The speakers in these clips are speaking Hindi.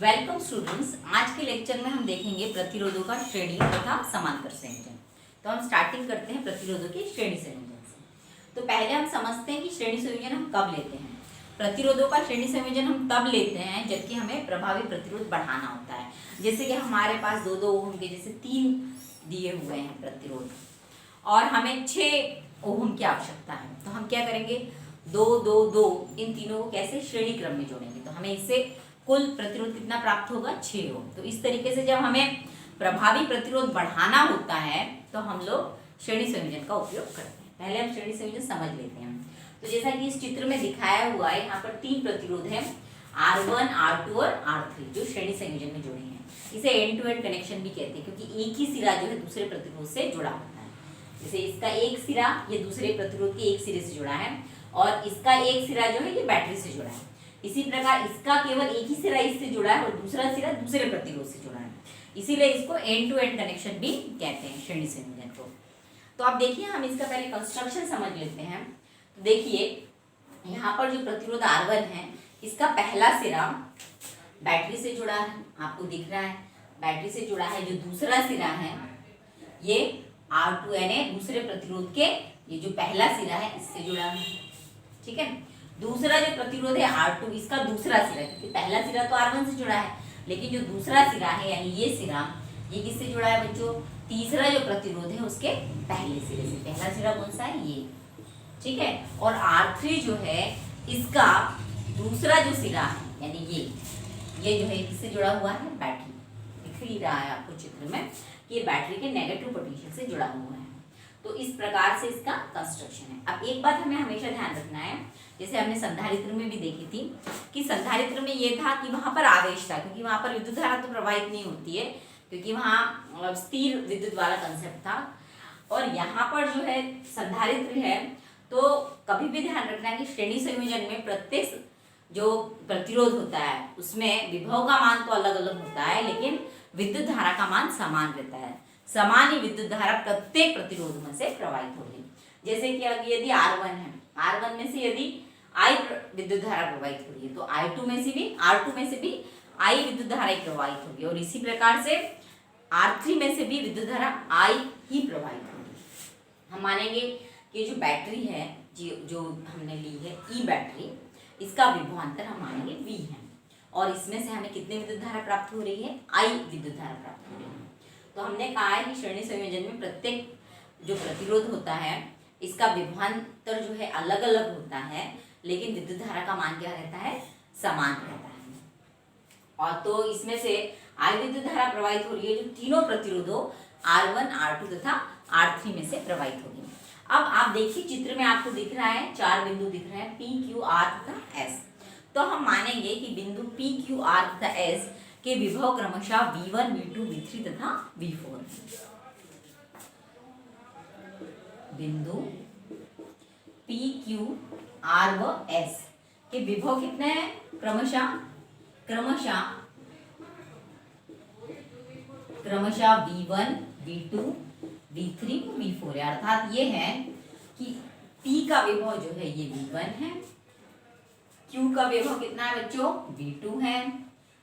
Welcome students. आज के लेक्चर में हम देखेंगे प्रतिरोधों का श्रेणी तथा समांतर संयोजन। तो हम स्टार्टिंग करते हैं प्रतिरोधों के श्रेणी संयोजन से। तो पहले हम समझते हैं कि श्रेणी संयोजन हम कब लेते हैं। प्रतिरोधों का श्रेणी संयोजन हम तब लेते हैं जबकि हमें प्रभावी प्रतिरोध बढ़ाना होता है। जैसे कि हमारे पास 2-2 ओम के जैसे 3 दिए हुए हैं प्रतिरोध और हमें 6 ओम की आवश्यकता है। तो हम क्या करेंगे, 2-2-2 इन तीनों को कैसे श्रेणी क्रम में जोड़ेंगे। तो हमें इससे कुल प्रतिरोध कितना प्राप्त होगा, 6 ओम। तो इस तरीके से जब हमें प्रभावी प्रतिरोध बढ़ाना होता है तो हम लोग श्रेणी संयोजन का उपयोग करते हैं। पहले हम श्रेणी संयोजन समझ लेते हैं। तो जैसा कि इस चित्र में दिखाया हुआ है, यहाँ पर 3 प्रतिरोध हैं, R1, R2 और R3, जो श्रेणी संयोजन में जुड़े हैं। इसे एंड टू एंड कनेक्शन भी कहते हैं क्योंकि एक ही सिरा जो है दूसरे प्रतिरोध से जुड़ा होता है। जैसे इसका एक सिरा ये दूसरे प्रतिरोध के एक सिरे से जुड़ा है और इसका एक सिरा जो है ये बैटरी से जुड़ा है। इसी प्रकार इसका केवल एक ही सिरा इससे जुड़ा है और दूसरा सिरा दूसरे प्रतिरोध से जुड़ा है। इसीलिए इसको एंड टू एंड कनेक्शन भी कहते हैं श्रेणी संयोजन को। तो आप देखिए, हम इसका पहले कंस्ट्रक्शन समझ लेते हैं। तो देखिए, यहाँ पर जो प्रतिरोध R1 है, इसका पहला सिरा बैटरी से जुड़ा है, आपको दिख रहा है बैटरी से जुड़ा है। जो दूसरा सिरा है ये R2 यानी दूसरे प्रतिरोध के ये जो पहला सिरा है इससे जुड़ा है। ठीक है, दूसरा जो प्रतिरोध है R2, इसका दूसरा सिरा, क्योंकि पहला सिरा तो R1 से जुड़ा है, लेकिन जो दूसरा सिरा है यानी ये सिरा, ये किससे जुड़ा है बच्चों, तीसरा जो प्रतिरोध है उसके पहले सिरे से। पहला सिरा कौन सा है, ये। ठीक है, और R3 जो है इसका दूसरा जो सिरा है यानी ये जो है किससे जुड़ा हुआ है, बैटरी। दिख ही रहा है आपको चित्र में कि ये बैटरी के नेगेटिव पोटेंशियल से जुड़ा हुआ है। तो इस प्रकार से इसका कंस्ट्रक्शन है। अब एक बात हमें हमेशा ध्यान रखना है, जैसे हमने संधारित्र में भी देखी थी कि संधारित्र में ये था कि वहां पर आवेश था, क्योंकि वहां पर विद्युत धारा तो प्रवाहित नहीं होती है, क्योंकि वहां स्थिर विद्युत वाला कंसेप्ट था। और यहाँ पर जो है संधारित्र है, तो कभी भी ध्यान रखना है कि श्रेणी संयोजन में प्रत्येक जो प्रतिरोध होता है उसमें विभव का मान तो अलग अलग होता है, लेकिन विद्युत धारा का मान समान रहता है। समान ही विद्युत धारा प्रत्येक प्रतिरोध में से प्रवाहित होगी। जैसे कि अगर यदि R1 है, R1 में से यदि I विद्युत धारा प्रवाहित हो रही है तो R2 में से भी I विद्युत धारा ही प्रवाहित होगी, और इसी प्रकार से R3 में से भी विद्युत धारा I ही प्रवाहित होगी। हम मानेंगे कि जो बैटरी है जो हमने ली है ई बैटरी, इसका विभवांतर हम मानेंगे V है, और इसमें से हमें कितनी विद्युत धारा प्राप्त हो रही है, I विद्युत धारा प्राप्त हो रही है। तो हमने कहा है कि श्रेणी संयोजन में प्रत्येक जो प्रतिरोध होता है इसका विभवांतर जो है अलग अलग होता है, लेकिन विद्युत धारा का मान क्या रहता है, समान रहता है। और तो इसमें से I विद्युत धारा प्रवाहित हो रही है जो तीनों प्रतिरोधों R1, R2 तथा R3 में से प्रवाहित होगी। अब आप देखिए चित्र में आपको दिख रहा है 4 बिंदु दिख रहे हैं, P, Q, R तथा S। तो हम मानेंगे कि बिंदु P, Q, R तथा S के विभव क्रमशः V1, V2, V3 तथा V4। बिंदु P, Q, R व S के विभव कितने हैं, क्रमशः V1, V2, V3, V4 है। अर्थात ये है कि P का विभव जो है ये V1 है, Q का विभव कितना है बच्चों, V2 है,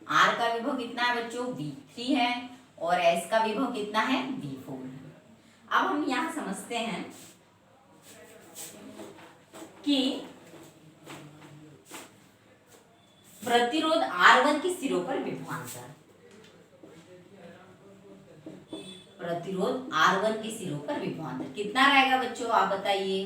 R का विभव कितना है बच्चों, V3 है, और S का विभव कितना है, V4 है। अब हम यहाँ समझते हैं कि प्रतिरोध R1 के सिरों पर विभवांतर, प्रतिरोध R1 के सिरों पर विभवांतर कितना रहेगा बच्चों, आप बताइए।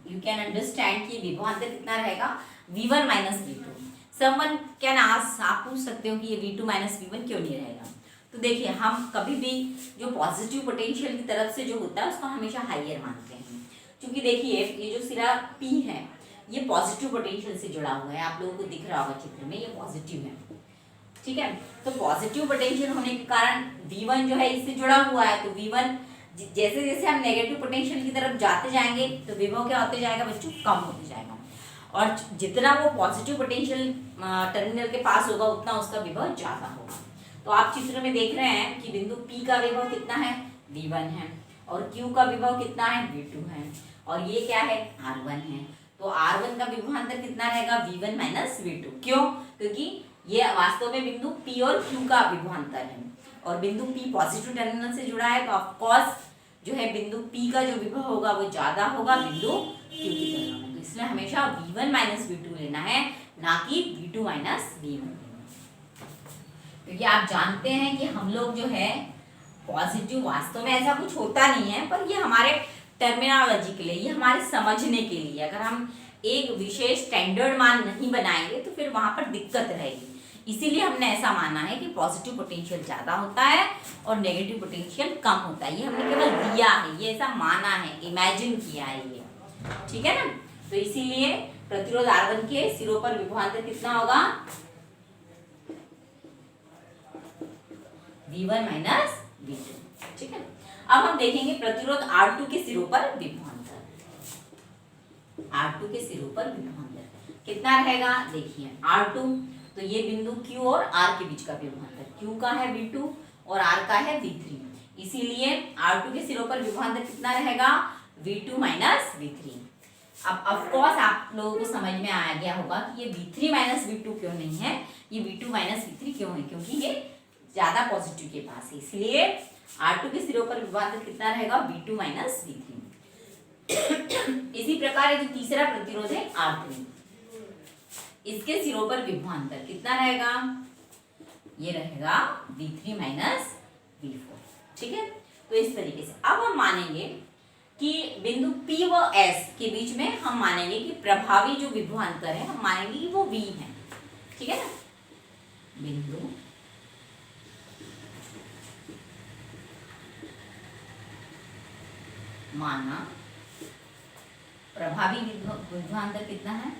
यू कैन अंडरस्टैंड कि विभवांतर कितना रहेगा, V1 minus V2। Someone can ask, आप पूछ सकते हो कि ये V2 माइनस V1 क्यों नहीं रहेगा। तो देखिए, हम कभी भी जो पॉजिटिव पोटेंशियल की तरफ से जो होता है उसको हमेशा हाइयर मानते हैं, क्योंकि देखिए ये जो सिरा P है ये पॉजिटिव पोटेंशियल से जुड़ा हुआ है, आप लोगों को दिख रहा होगा चित्र में, ये पॉजिटिव है। ठीक है, तो पॉजिटिव पोटेंशियल होने के कारण V1 जो है इससे जुड़ा हुआ है, तो V1 जैसे जैसे हम नेगेटिव पोटेंशियल की तरफ जाते जाएंगे तो विभव क्या होते जाएगा बच्चों, कम होते जाएगा, और जितना वो पॉजिटिव पोटेंशियल टर्मिनल के पास होगा उतना उसका विभव ज्यादा होगा। तो आप चित्र में देख रहे हैं कि बिंदु P का विभव कितना है, V1 है, और Q का विभव कितना है, V2 है, और ये क्या है, R1 है। तो R1 का विभवांतर कितना रहेगा, V1 माइनस V2। क्यों, क्योंकि ये वास्तव में बिंदु P और Q का विभवांतर है, और बिंदु P पॉजिटिव टर्मिनल से जुड़ा है, तो ऑफकोर्स जो है बिंदु P का जो विभव होगा वो ज्यादा होगा बिंदु Q की तुलना में। तो इसलिए हमेशा V1 माइनस V2 लेना है, ना कि V2 माइनस V1, क्योंकि आप जानते हैं कि हम लोग जो है पॉजिटिव, वास्तव में ऐसा कुछ होता नहीं है, पर ये हमारे टर्मिनोलॉजी के लिए, ये हमारे समझने के लिए, अगर हम एक विशेष स्टैंडर्ड मान नहीं बनाएंगे तो फिर वहां पर दिक्कत रहेगी। इसीलिए हमने ऐसा माना है कि पॉजिटिव पोटेंशियल ज्यादा होता है और नेगेटिव पोटेंशियल कम होता है। ये हमने केवल दिया है, ये ऐसा माना है, इमेजिन किया है ये, ठीक है ना। तो इसीलिए प्रतिरोध R1 के सिरों पर विभवांतर कितना होगा, V1 माइनस V2, ठीक है। अब हम देखेंगे प्रतिरोध R2 के सिरों पर विभवांतर। R2 के सिरों पर विभवांतर कितना रहेगा, देखिए R2, तो ये बिंदु Q और R के बीच का विभवांतर, Q का है V2 और R का है V3, इसीलिए R2 के सिरों पर विभवांतर कितना रहेगा, V2 माइनस V3। अब ऑफकोर्स आप लोगों को समझ में आ गया होगा कि ये V3 माइनस V2 क्यों नहीं है, ये V2 माइनस V3 क्यों है, क्योंकि ये ज्यादा पॉजिटिव के पास है, इसलिए R2 के सिरों पर विभवांतर कितना रहेगा, V2 माइनस V3। इसी प्रकार जो तीसरा प्रतिरोध है R3, इसके सिरों पर विभवांतर कितना रहेगा, ये रहेगा V3 माइनस V4, ठीक है। तो इस तरीके से अब हम मानेंगे कि बिंदु P व S के बीच में हम मानेंगे कि प्रभावी जो विभवांतर है, हम मानेंगे कि वो V है, ठीक है ना। बिंदु माना प्रभावी विभवांतर कितना है,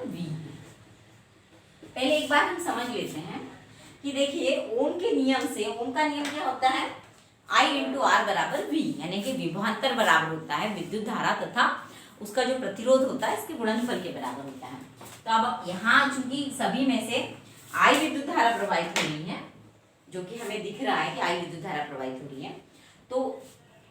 V। पहले एक बार हम समझ लेते हैं कि देखिए ओम के नियम से, ओम का नियम क्या होता है, I इंटू आर बराबर V, यानी कि विभवांतर बराबर होता है विद्युत धारा तथा उसका जो प्रतिरोध होता है इसके गुणनफल के बराबर होता है। तो अब यहाँ चूंकि सभी में से I विद्युत धारा प्रवाहित हो रही है, जो कि हमें दिख रहा है कि I विद्युत धारा प्रवाहित हो रही है, तो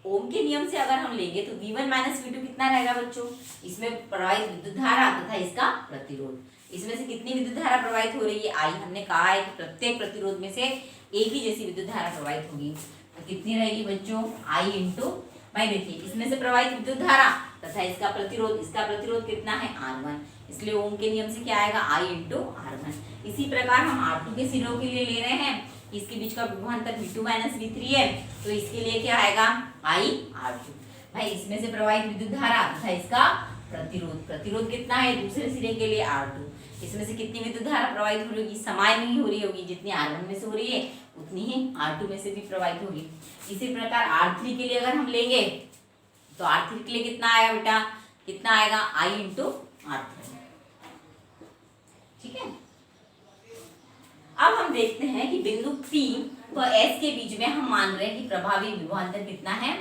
ओम के नियम से अगर हम लेंगे तो V1 माइनस V2 कितना रहेगा बच्चों, इसमें प्रवाहित विद्युत धारा तथा इसका प्रतिरोध, इसमें से कितनी विद्युत धारा प्रवाहित हो रही है, I। हमने कहा है कि प्रत्येक प्रतिरोध में से एक ही जैसी विद्युत धारा प्रवाहित होगी, तो कितनी रहेगी बच्चों, I इंटू, भाई देखिए इसमें से प्रवाहित विद्युत धारा तथा इसका प्रतिरोध कितना है, R1, इसलिए ओम के नियम से क्या आएगा, I इंटू R1। इसी प्रकार हम R2 के सिरों के लिए ले रहे हैं, इसके बीच का विभवांतर V2 माइनस V3 है, तो इसके लिए क्या आएगा, I R2। भाई इसमें से प्रवाहित विद्युत धारा तथा इसका प्रतिरोध कितना है, दूसरे सिरे के लिए R2, इसमें से कितनी विद्युत धारा प्रवाहित हो रही होगी, समान नहीं हो रही होगी, जितनी R1 में से हो रही है उतनी ही R2 में से भी प्रवाहित होगी। इसी प्रकार R3 के लिए अगर हम लेंगे तो R3 के लिए कितना आएगा बेटा, कितना आएगा, I इंटू R3, ठीक है। अब हम देखते हैं कि बिंदु P व S के बीच में हम मान रहे हैं कि प्रभावी विभवांतर कितना है,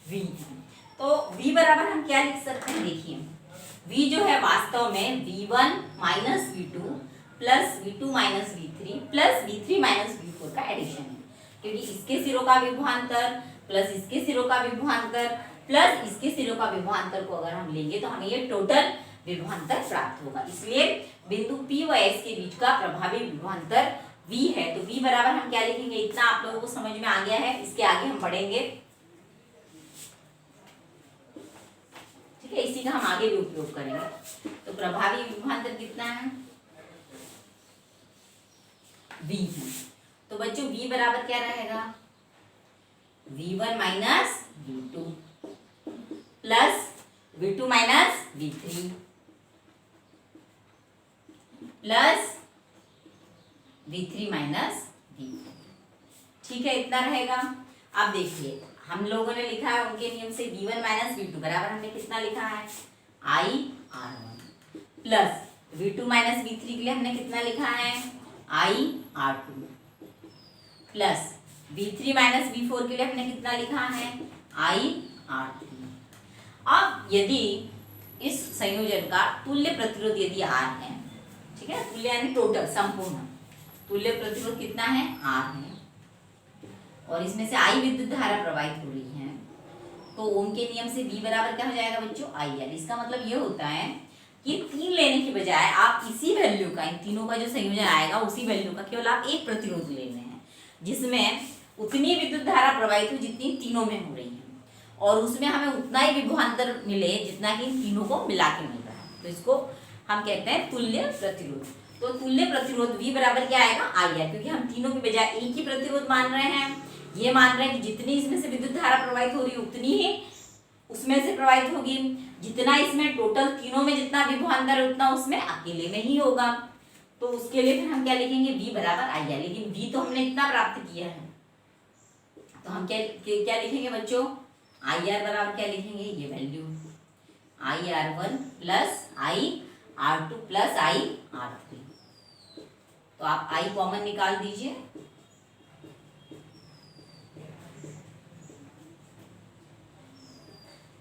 V है। तो V बराबर हम क्या लिख सकते हैं, देखिए V जो है वास्तव में V1 minus V2 plus V2 minus V3 plus V3 minus V4 का एडिशन है, क्योंकि इसके सिरों का विभवांतर प्लस इसके सिरों का विभवांतर प्लस इसके सिरों का विभवांतर को अगर हम लेंगे तो हमें ये टोटल विभवांतर प्राप्त होगा। इसलिए बिंदु P व S के बीच का प्रभावी विभवांतर V है। तो V बराबर हम क्या लिखेंगे, इतना आप लोगों को समझ में आ गया है, इसके आगे हम बढ़ेंगे, ठीक है, इसी का हम आगे भी उपयोग करेंगे। तो प्रभावी विभवांतर कितना है, V है। तो बच्चों V बराबर क्या रहेगा, V1 minus V2 plus V2 minus V3 plus V3 minus V4, ठीक है, इतना रहेगा। अब देखिए हम लोगों ने लिखा है उनके नियम से V1 माइनस V2 बराबर हमने कितना लिखा है, I R1 plus V2 minus V3 के लिए हमने कितना लिखा है, I R2 plus V3 minus V4 के लिए हमने कितना लिखा है, I R3। अब यदि इस संयोजन का तुल्य प्रतिरोध यदि R है, ठीक है, तुल्य यानी टोटल संपूर्ण तुल्य प्रतिरोध कितना है, R है, और इसमें से I विद्युत धारा प्रवाहित हो रही है, तो ओम के नियम से V बराबर क्या हो जाएगा बच्चों, IL। इसका मतलब ये होता है कि 3 लेने की बजाय आप इसी वैल्यू का, इन तीनों का जो संयोजन आएगा उसी वैल्यू का केवल आप एक प्रतिरोध ले रहे हैं, जिसमें उतनी विद्युत धारा प्रवाहित हो जितनी तीनों में हो रही है, और उसमें हमें उतना ही विभवांतर मिले जितना कि इन तीनों को मिला के मिल रहा है। तो इसको हम कहते हैं तुल्य प्रतिरोध। तो तुल्य प्रतिरोध V बराबर क्या आएगा, IR, क्योंकि हम तीनों की बजाय एक ही प्रतिरोध मान रहे हैं। ये मान रहे हैं कि जितनी इसमें से विद्युत धारा प्रवाहित हो रही है उतनी ही उसमें से प्रवाहित होगी, जितना इसमें टोटल तीनों में जितना विभवांतर है उतना उसमें अकेले में ही होगा। तो उसके लिए फिर हम क्या लिखेंगे, V बराबर IR। लेकिन V तो हमने इतना प्राप्त किया है, तो हम क्या लिखेंगे बच्चों, IR बराबर क्या लिखेंगे, ये value IR1 plus IR2 plus IR3। तो आप I कॉमन निकाल दीजिए,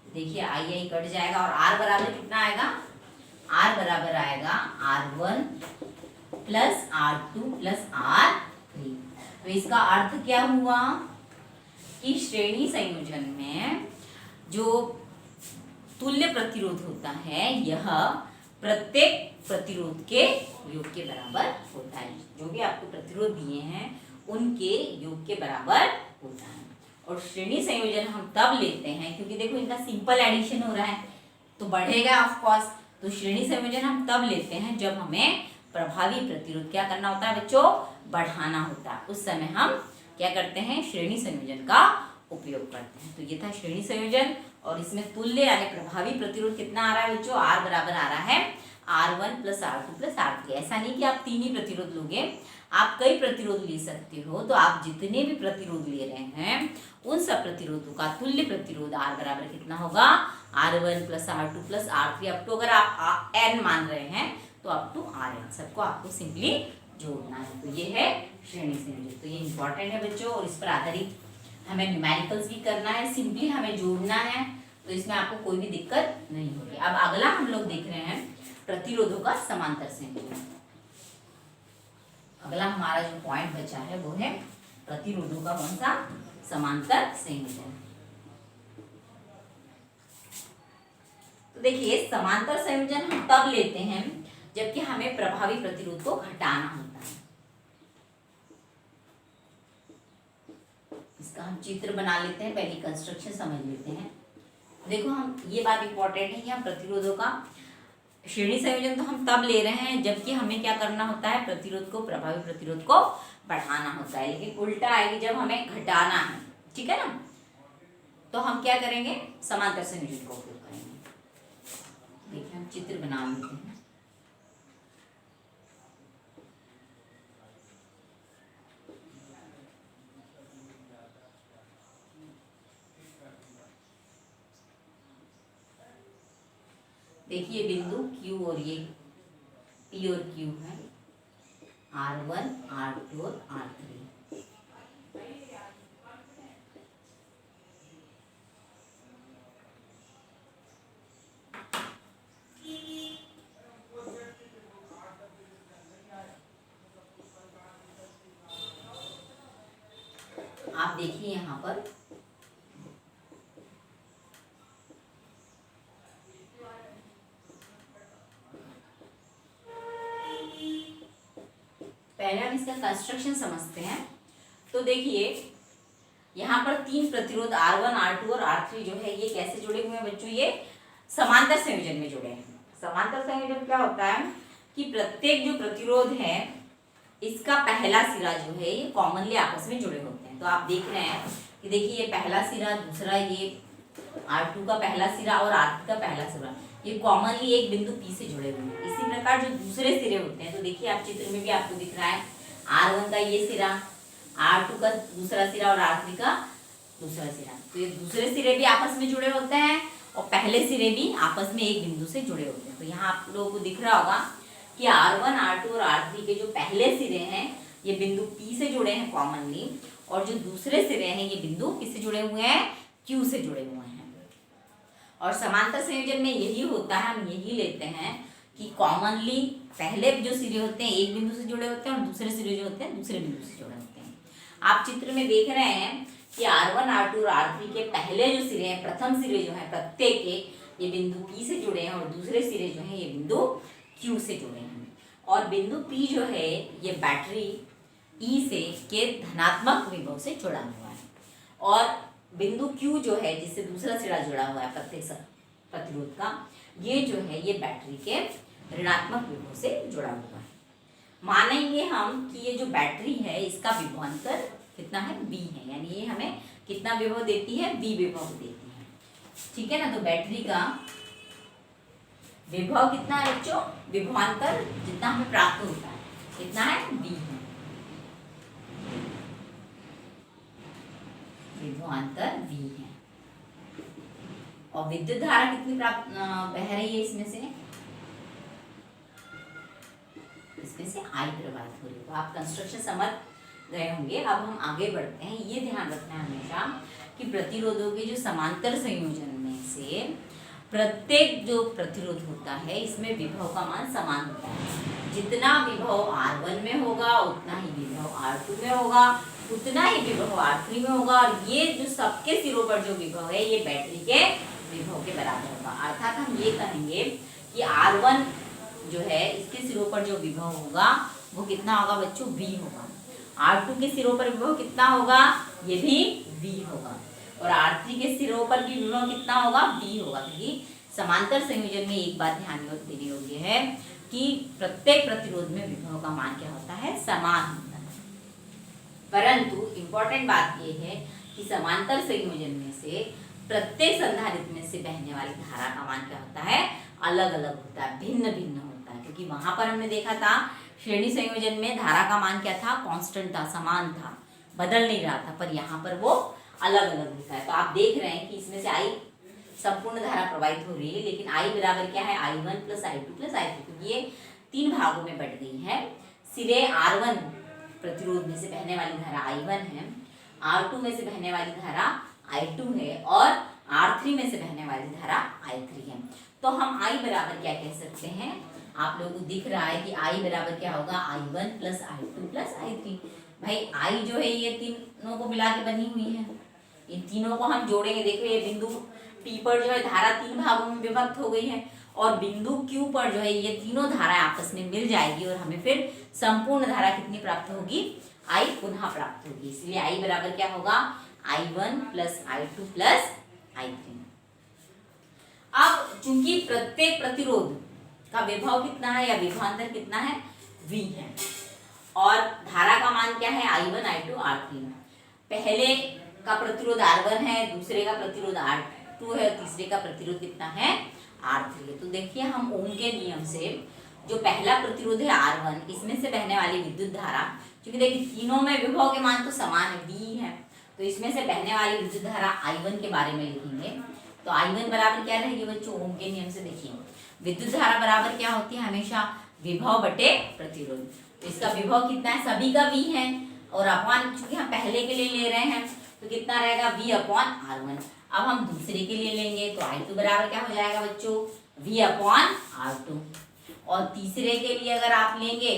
देखिए आई कट जाएगा और R बराबर कितना आएगा, R बराबर आएगा R1 plus R2 plus R3। तो इसका अर्थ क्या हुआ कि श्रेणी संयोजन में जो तुल्य प्रतिरोध होता है यह प्रत्येक प्रतिरोध के योग के बराबर होता है। जो भी आपको प्रतिरोध दिए हैं उनके योग के बराबर होता है। और श्रेणी संयोजन हम तब लेते हैं क्योंकि देखो इनका सिंपल एडिशन हो रहा है तो बढ़ेगा ऑफ कोर्स। तो श्रेणी संयोजन हम तब लेते हैं जब हमें प्रभावी प्रतिरोध क्या करना होता है बच्चों, बढ़ाना होता है। उस समय हम क्या करते हैं, श्रेणी संयोजन का उपयोग करते हैं। तो ये था श्रेणी संयोजन और इसमें तुल्य यानी प्रभावी प्रतिरोध कितना आ रहा है बच्चों, R बराबर आ रहा है R1 plus R2 plus R3। ऐसा नहीं कि आप 3 ही प्रतिरोध लोगे, आप कई प्रतिरोध ले सकते हो। तो आप जितने भी प्रतिरोध ले रहे हैं उन सब प्रतिरोधों का तुल्य प्रतिरोध R बराबर कितना होगा, R1 plus R2 plus R3। Up to अगर आप N मान रहे हैं तो अप टू RN सबको आपको सिंपली जोड़ना है। तो ये है श्रेणी संयोजन। तो ये इंपॉर्टेंट है बच्चों और इस पर आधारित हमें न्यूमेरिकल्स भी करना है, सिंपली हमें जोड़ना है। तो इसमें आपको कोई भी दिक्कत नहीं होगी। अब अगला हम लोग देख रहे हैं प्रतिरोधों का समांतर संयोजन। अगला हमारा जो पॉइंट बचा है वो है प्रतिरोधों का कौन सा, समांतर संयोजन। तो देखिए समांतर संयोजन हम तब लेते हैं जबकि हमें प्रभावी प्रतिरोध को घटाना होता है। इसका हम चित्र बना लेते हैं, पहले कंस्ट्रक्शन समझ लेते हैं। देखो हम ये बात इंपॉर्टेंट है कि हम प्रतिरोधों का श्रेणी संयोजन तो हम तब ले रहे हैं जबकि हमें क्या करना होता है, प्रतिरोध को, प्रभावी प्रतिरोध को बढ़ाना होता है। लेकिन उल्टा आएगी जब हमें घटाना है, ठीक है ना, तो हम क्या करेंगे, समांतर संयोजन का उपयोग करेंगे। देखिए हम चित्र बना लेते हैं। देखिए बिंदु Q और ये P और Q है, R1, R2 और R3। आप देखिए यहाँ पर पहले हम इसका कंस्ट्रक्शन समझते हैं। तो देखिए यहाँ पर 3 प्रतिरोध R1, R2 और R3 जो है ये कैसे जुड़े हुए हैं बच्चों, ये समांतर संयोजन में जुड़े हैं। समांतर संयोजन क्या होता है कि प्रत्येक जो प्रतिरोध है इसका पहला सिरा जो है ये कॉमनली आपस में जुड़े होते हैं। तो आप देख रहे हैं कि देखिए ये पहला सिरा, दूसरा ये R2 का पहला सिरा और R3 का पहला सिरा, ये कॉमनली एक बिंदु P से जुड़े हुए हैं। इसी प्रकार जो दूसरे सिरे होते हैं, तो देखिए आप चित्र में भी आपको दिख रहा है R1 का ये सिरा, R2 का दूसरा सिरा और R3 का दूसरा सिरा। तो ये दूसरे सिरे भी आपस में जुड़े होते हैं और पहले सिरे भी आपस में एक बिंदु से जुड़े होते हैं। तो यहाँ आप लोगों को दिख रहा होगा कि R1, R2 और R3 के जो पहले सिरे हैं ये बिंदु P से जुड़े हैं कॉमनली, और जो दूसरे सिरे हैं ये बिंदु किससे जुड़े हुए हैं, Q से जुड़े हुए हैं। और समांतर संयोजन में यही होता है, हम यही लेते हैं कि कॉमनली पहले जो सिरे होते हैं एक बिंदु से जुड़े होते हैं और दूसरे सिरे जो होते हैं दूसरे बिंदु से जुड़े होते हैं। आप चित्र में देख रहे हैं कि R1, R2 और R3 के पहले जो सिरे हैं, प्रथम सिरे जो है प्रत्येक के, ये बिंदु P से जुड़े हैं और दूसरे सिरे जो है ये बिंदु Q से जुड़े हैं। और बिंदु P जो है ये बैटरी E से के धनात्मक विभव से जुड़ा हुआ है और बिंदु Q जो है जिससे दूसरा सिरा जुड़ा हुआ है प्रत्येक प्रतिरोध का, ये जो है ये बैटरी के ऋणात्मक विभव से जुड़ा हुआ है। मानेंगे हम कि ये जो बैटरी है इसका विभवांतर कितना है V है, यानी ये हमें कितना विभव देती है, V विभव देती है। ठीक है ना। तो बैटरी का विभव कितना है बच्चों, विभवांतर जितना हमें प्राप्त होता है कितना है, V है। विभवांतर V है। और विद्युत धारा कितनी प्राप्त बह रही है इसमें से I प्रवाहित हो रही है। तो आप कंस्ट्रक्शन समझ गए होंगे। अब हम आगे बढ़ते हैं। ये ध्यान रखना है हमेशा कि प्रतिरोधों के जो समांतर संयोजन में से प्रत्येक जो प्रतिरोध होता है इसमें विभव का मान समान होता है। जितना विभव R1 में होगा उतना ही विभव R2 में होगा, उतना ही विभव R3 में होगा और ये जो सबके सिरों पर जो विभव है ये बैटरी के विभव के बराबर होगा। अर्थात हम ये कहेंगे कि R1 जो है इसके सिरों पर जो विभव होगा वो कितना होगा बच्चों, V होगा। R2 के सिरों पर विभव कितना होगा, ये भी V होगा। और R3 के सिरों पर भी विभव कितना होगा, V होगा। क्योंकि समांतर संयोजन में एक बात ध्यान देने योग्य है कि प्रत्येक प्रतिरोध में विभव का मान क्या होता है, समान होता है। परंतु इंपॉर्टेंट बात यह है कि समांतर संयोजन में से प्रत्येक संधारित्र में से बहने वाली धारा का मान क्या होता है, अलग अलग होता है, भिन्न भिन्न होता है। क्योंकि वहां पर हमने देखा था श्रेणी संयोजन में धारा का मान क्या था, कांस्टेंट था, समान था, बदल नहीं रहा था। पर यहाँ पर वो अलग अलग होता है। तो आप देख रहे हैं कि इसमें से I संपूर्ण धारा प्रवाहित हो रही है, लेकिन I बराबर क्या है, I1 + I2 + I3, क्योंकि ये 3 भागों में बट गई है। सिरे R1 प्रतिरोध में से बहने वाली धारा I1 है, R2 में से बहने वाली धारा I2 है और R3 में से बहने वाली धारा I3 है। तो हम I बराबर क्या कह सकते हैं, आप लोगों को दिख रहा है कि I बराबर क्या होगा, I1 + I2 + I3। भाई I जो है ये तीनों को मिला के बनी हुई है, इन तीनों को हम जोड़ेंगे। देखो ये बिंदु P पर जो है धारा 3 भागों में विभक्त हो गई है और बिंदु Q पर जो है ये तीनों धाराएं आपस में मिल जाएगी और हमें फिर संपूर्ण धारा कितनी प्राप्त होगी, I पुनः प्राप्त होगी। इसलिए I बराबर क्या होगा, I1 + I2 + I3। अब चूंकि प्रत्येक प्रतिरोध का विभव कितना है या विभवांतर कितना है, V है और धारा का मान क्या है, I1 I2 R3। पहले का प्रतिरोध R1 है, दूसरे का प्रतिरोध R2 है, तीसरे का प्रतिरोध कितना है, R3 है। तो देखिए हम ओम के नियम से जो पहला प्रतिरोध है R1, इसमें से बहने वाली विद्युत धारा, क्योंकि देखिए तीनों में विभव के मान तो समान है, V है, तो इसमें से बहने वाली विद्युत धारा I1 के बारे में लिखेंगे। तो I1 बराबर क्या रहेगी बच्चों, ओम के नियम से देखिए विद्युत धारा बराबर क्या होती है, हमेशा विभव बटे प्रतिरोध। तो इसका विभव कितना है, सभी का V है और अपॉन चूंकि हम पहले के लिए ले रहे हैं तो कितना रहेगा, V/R1। अब हम दूसरे के लिए लेंगे तो I2 बराबर क्या हो जाएगा बच्चों, V/R2। और तीसरे के लिए अगर आप लेंगे,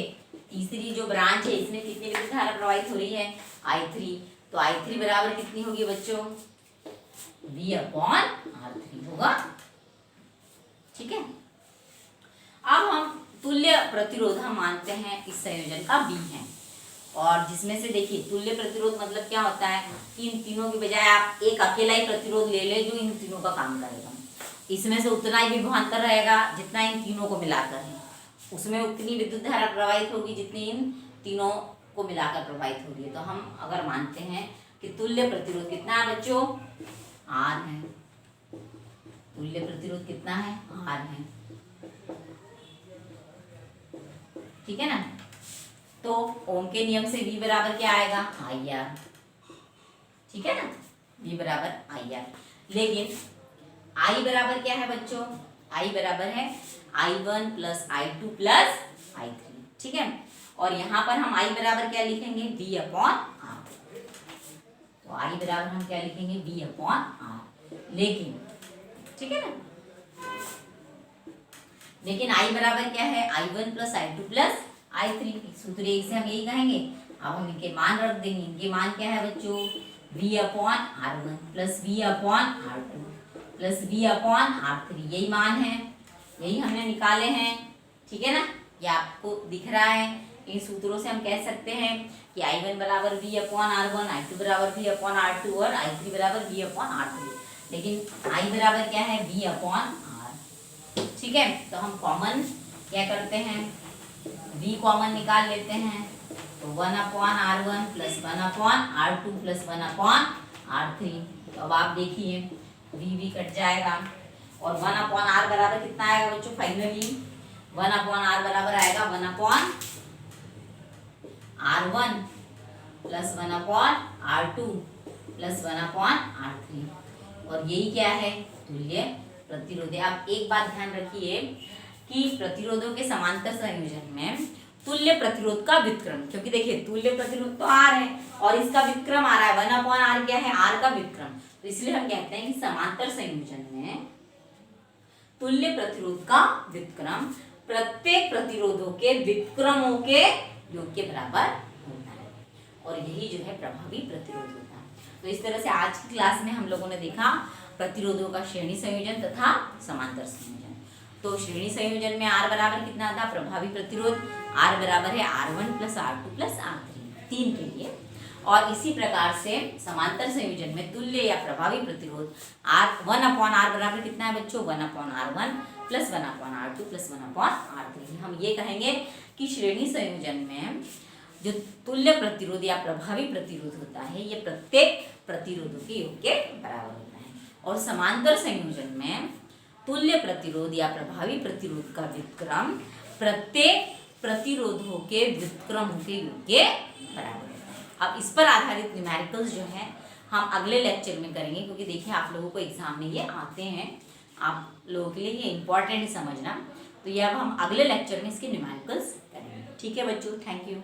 तीसरी जो ब्रांच है इसमें कितनी विद्युत धारा प्रवाहित हो रही है, I3, तो I3 बराबर कितनी होगी बच्चों, V/R3 होगा। ठीक है। अब हम तुल्य प्रतिरोध हम मानते हैं इस संयोजन का V है और जिसमें से देखिए तुल्य प्रतिरोध मतलब क्या होता है कि इन तीनों की बजाय आप एक अकेला ही प्रतिरोध ले ले जो इन तीनों का काम करेगा। इसमें से उतना ही विभवांतर रहेगा जितना इन तीनों को मिलाकर है, उसमें उतनी विद्युत धारा प्रवाहित होगी जितनी इन तीनों को मिलाकर प्रवाहित हो रही है। तो हम अगर मानते हैं कि तुल्य प्रतिरोध कितना है बच्चों, R है। तुल्य प्रतिरोध कितना है, R है। ठीक है ना। तो ओम के नियम से V बराबर क्या आएगा, IR। ठीक है ना, V बराबर IR। लेकिन I बराबर क्या है बच्चों, I बराबर है I1 + I2 + I3। ठीक है। और यहाँ पर हम I बराबर क्या लिखेंगे, V/R। तो I बराबर हम क्या लिखेंगे, V/R। लेकिन ठीक है ना, लेकिन I बराबर क्या है, I1 + I2 + I3। सूत्र एक से हम यही कहेंगे। अब हम इनके मान रख देंगे। इनके मान क्या है बच्चों, V/R1 + V/R2। प्लस V/R3, यही मान है, यही हमने निकाले हैं, ठीक है ना। ये आपको दिख रहा है। इन सूत्रों से हम कह सकते हैं कि I1 बराबर V/R1, I2 बराबर V/R2 और I3 बराबर V/R3। लेकिन I बराबर क्या है, V/R, ठीक है। तो हम कॉमन क्या करते हैं, V कॉमन निकाल लेते हैं। तो 1/R1 plus 1/R2 plus 1/R3। तो अब आप देखिए V कट जाएगा और 1/R बराबर कितना आएगा बच्चों, फाइनली 1/R बराबर आएगा 1/R1 plus 1/R2 plus 1/R3। और यही क्या है, तुल्य प्रतिरोध। आप एक बात ध्यान रखिए कि प्रतिरोधों के समांतर संयोजन में तुल्य प्रतिरोध का व्युत्क्रम, क्योंकि देखिए तुल्य प्रतिरोध तो R है और इसका व्युत्क्रम आ रहा है 1/R क्या है, R का व्युत्क्रम। तो इसलिए हम कहते हैं कि समांतर संयोजन में तुल्य प्रतिरोध का व्युत्क्रम प्रत्येक प्रतिरोधों के व्युत्क्रमों के योग के बराबर होता है और यही जो है प्रभावी प्रतिरोध होता है। तो इस तरह से आज की क्लास में हम लोगों ने देखा प्रतिरोधों का श्रेणी संयोजन तथा समांतर संयोजन। तो श्रेणी संयोजन में R बराबर कितना था, प्रभावी प्रतिरोध R बराबर है R1 plus R2 plus R3, 3 के लिए। और इसी प्रकार से समांतर संयोजन में तुल्य या प्रभावी प्रतिरोध R1/R बराबर कितना है बच्चों, 1/R1 plus 1/R2 plus 1/R3। हम ये कहेंगे कि श्रेणी संयोजन में जो तुल्य प्रतिरोध या प्रभावी प्रतिरोध होता है ये प्रत्येक प्रतिरोधों के योग के बराबर होता है। और समांतर संयोजन में तुल्य प्रतिरोध या प्रभावी प्रतिरोध का व्युत्क्रम प्रत्येक प्रतिरोधों के व्युत्क्रमों के योग के बराबर होता है। अब इस पर आधारित न्यूमेरिकल्स जो है हम अगले लेक्चर में करेंगे, क्योंकि देखिए आप लोगों को एग्जाम में ये आते हैं, आप लोगों के लिए ये इंपॉर्टेंट समझना। तो ये अब हम अगले लेक्चर में इसके न्यूमेरिकल्स करेंगे। ठीक है बच्चों, थैंक यू।